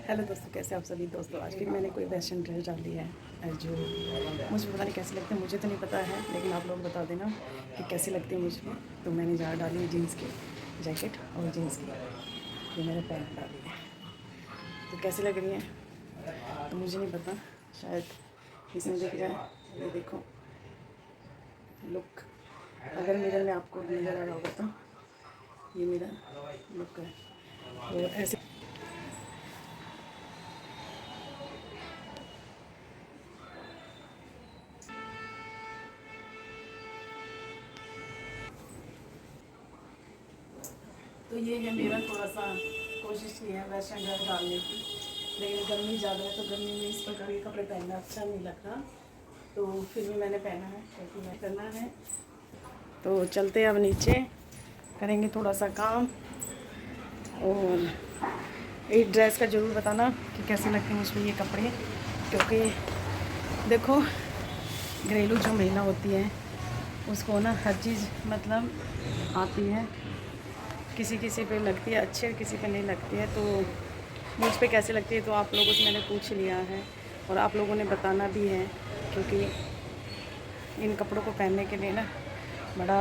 Hello दोस्तों, कैसे आप सभी दोस्तों। आज फिर मैंने कोई वेस्टर्न ड्रेस डाली है जो मुझे पता नहीं कैसी लगती है। मुझे तो नहीं पता है, लेकिन आप लोग बता देना कि कैसी लगती है मुझ पर। तो मैंने ज़्यादा डाली है जीन्स की जैकेट और जीन्स की, ये मैंने पैंट डाली है। तो कैसी लग रही है तो मुझे नहीं पता, शायद इसमें दिख जाए। ये देखो लुक, अगर मिरर में आपको नज़र आ रहा होगा तो ये मेरा लुक है। तो ऐसे तो ये है मेरा थोड़ा सा कोशिश की है वेस्टर्न ड्रेस डालने की, लेकिन गर्मी ज़्यादा है तो गर्मी में इस प्रकार के कपड़े पहनना अच्छा नहीं लगता। तो फिर भी मैंने पहना है क्योंकि मैं करना है। तो चलते अब नीचे, करेंगे थोड़ा सा काम। और एक ड्रेस का ज़रूर बताना कि कैसे लगते हैं मुझ पर ये कपड़े, क्योंकि देखो घरेलू जो महिला होती है उसको ना हर चीज़ मतलब आती है। किसी किसी पे लगती है अच्छी और किसी पे नहीं लगती है। तो मुझ पे कैसे लगती है तो आप लोगों से मैंने पूछ लिया है और आप लोगों ने बताना भी है, क्योंकि इन कपड़ों को पहनने के लिए ना बड़ा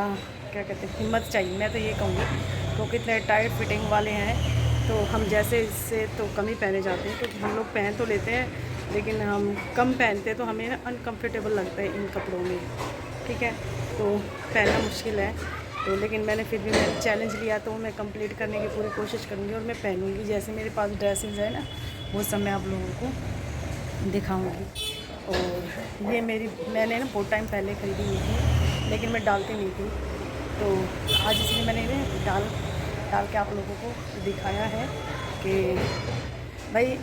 क्या कहते हैं हिम्मत चाहिए। मैं तो ये कहूँगी, क्योंकि इतने टाइट फिटिंग वाले हैं तो हम जैसे इससे तो कम ही पहने जाते हैं, क्योंकि हम लोग पहन तो लेते हैं लेकिन हम कम पहनते हैं तो हमें ना अनकम्फर्टेबल लगता है इन कपड़ों में। ठीक है, तो पहनना मुश्किल है। तो लेकिन मैंने फिर भी मैंने चैलेंज लिया तो मैं कंप्लीट करने की पूरी कोशिश करूँगी और मैं पहनूँगी। जैसे मेरे पास ड्रेसेस है ना वो सब मैं आप लोगों को दिखाऊँगी। और ये मैंने ना बहुत टाइम पहले खरीदी हुई थी, लेकिन मैं डालती नहीं थी। तो आज इसलिए मैंने इन्हें डाल के आप लोगों को दिखाया है कि भाई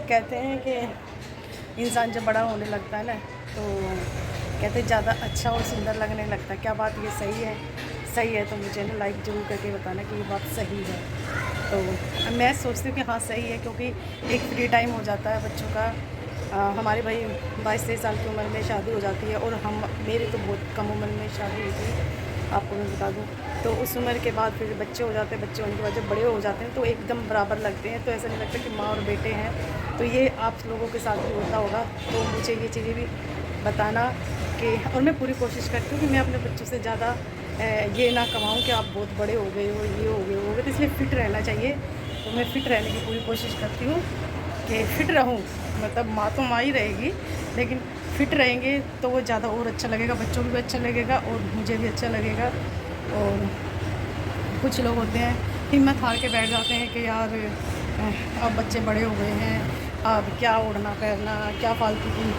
कहते हैं कि इंसान जब बड़ा होने लगता है ना तो कहते ज़्यादा अच्छा और सुंदर लगने लगता है। क्या बात ये सही है? सही है तो मुझे ना लाइक ज़रूर करके बताना कि ये बात सही है। तो मैं सोचती हूँ कि हाँ सही है, क्योंकि एक फ्री टाइम हो जाता है बच्चों का। हमारे भाई 22-23 साल की उम्र में शादी हो जाती है और मेरी तो बहुत कम उम्र में शादी हुई थी, आपको मैं बता दूँ। तो उस उम्र के बाद फिर बच्चे हो जाते हैं, बच्चे होने के बाद जब बड़े हो जाते हैं तो एकदम बराबर लगते हैं। तो ऐसा नहीं लगता कि माँ और बेटे हैं। तो ये आप लोगों के साथ भी होता होगा। तो मुझे ये चीज़ें भी बताना कि, और मैं पूरी कोशिश करती हूँ कि मैं अपने बच्चों से ज़्यादा ये ना कमाऊँ कि आप बहुत बड़े हो गए हो, ये हो गए हो गए। तो इसलिए फ़िट रहना चाहिए। तो मैं फ़िट रहने की पूरी कोशिश करती हूँ कि फ़िट रहूँ। मतलब माँ तो माँ ही रहेगी, लेकिन फ़िट रहेंगे तो वो ज़्यादा और अच्छा लगेगा, बच्चों को भी अच्छा लगेगा और मुझे भी अच्छा लगेगा। और कुछ लोग होते हैं हिम्मत हार के बैठ जाते हैं कि यार अब बच्चे बड़े हो गए हैं, अब क्या उड़ना करना, क्या फालतू की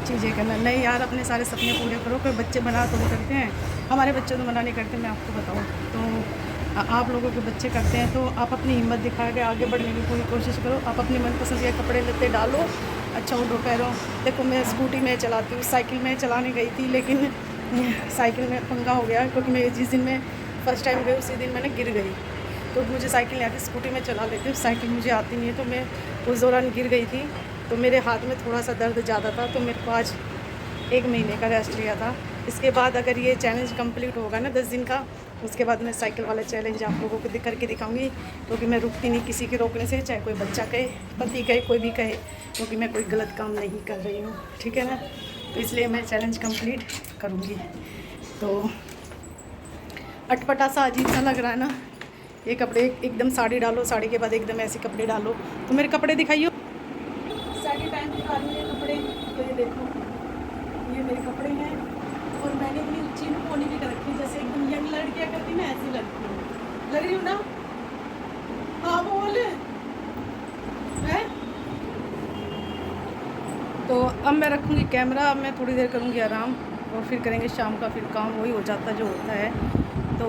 चीज़ें करना। नहीं यार, अपने सारे सपने पूरे करो। कोई बच्चे बना तो नहीं करते हैं, हमारे बच्चे तो मना नहीं करते, मैं आपको बताऊँ तो। आप लोगों के बच्चे करते हैं तो आप अपनी हिम्मत दिखा के आगे बढ़ने की पूरी कोशिश करो। आप अपनी मनपसंद के कपड़े लत्ते डालो, अच्छा उठो पैरों। देखो मैं स्कूटी में चलाती हूँ, साइकिल में चलाने गई थी, लेकिन साइकिल में पंगा हो गया, क्योंकि मैं जिस दिन मैं फ़र्स्ट टाइम गई उसी दिन मैंने गिर गई। तो मुझे साइकिल नहीं आती, स्कूटी में चला लेती हूँ, साइकिल मुझे आती नहीं है। तो मैं उस दौरान गिर गई थी, तो मेरे हाथ में थोड़ा सा दर्द ज़्यादा था। तो मेरे को आज 1 महीने का रेस्ट लिया था। इसके बाद अगर ये चैलेंज कंप्लीट होगा ना 10 दिन का, उसके बाद मैं साइकिल वाला चैलेंज आप लोगों को करके दिखाऊंगी। क्योंकि मैं रुकती नहीं किसी के रोकने से, चाहे कोई बच्चा कहे, पति कहे, कोई भी कहे, क्योंकि मैं कोई गलत काम नहीं कर रही हूँ। ठीक है ना, तो इसलिए मैं चैलेंज कंप्लीट करूँगी। तो अटपटा सा अजीब सा लग रहा है ना ये कपड़े। एकदम साड़ी डालो, साड़ी के बाद एकदम ऐसे कपड़े डालो। तो मेरे कपड़े दिखाइए, साड़ी पहन के डालू ये कपड़े। तो ये देखो ये मेरे कपड़े हैं, और मैंने अपनी उच्ची में पोनी भी कर रखी है, जैसे एकदम यंग लड़कियाँ करती मैं ऐसी लगती हूँ, लग रही हूँ ना। हाँ बोल है। तो अब मैं रखूँगी कैमरा, अब मैं थोड़ी देर करूँगी आराम और फिर करेंगे शाम का फिर काम, वही हो जाता जो होता है। तो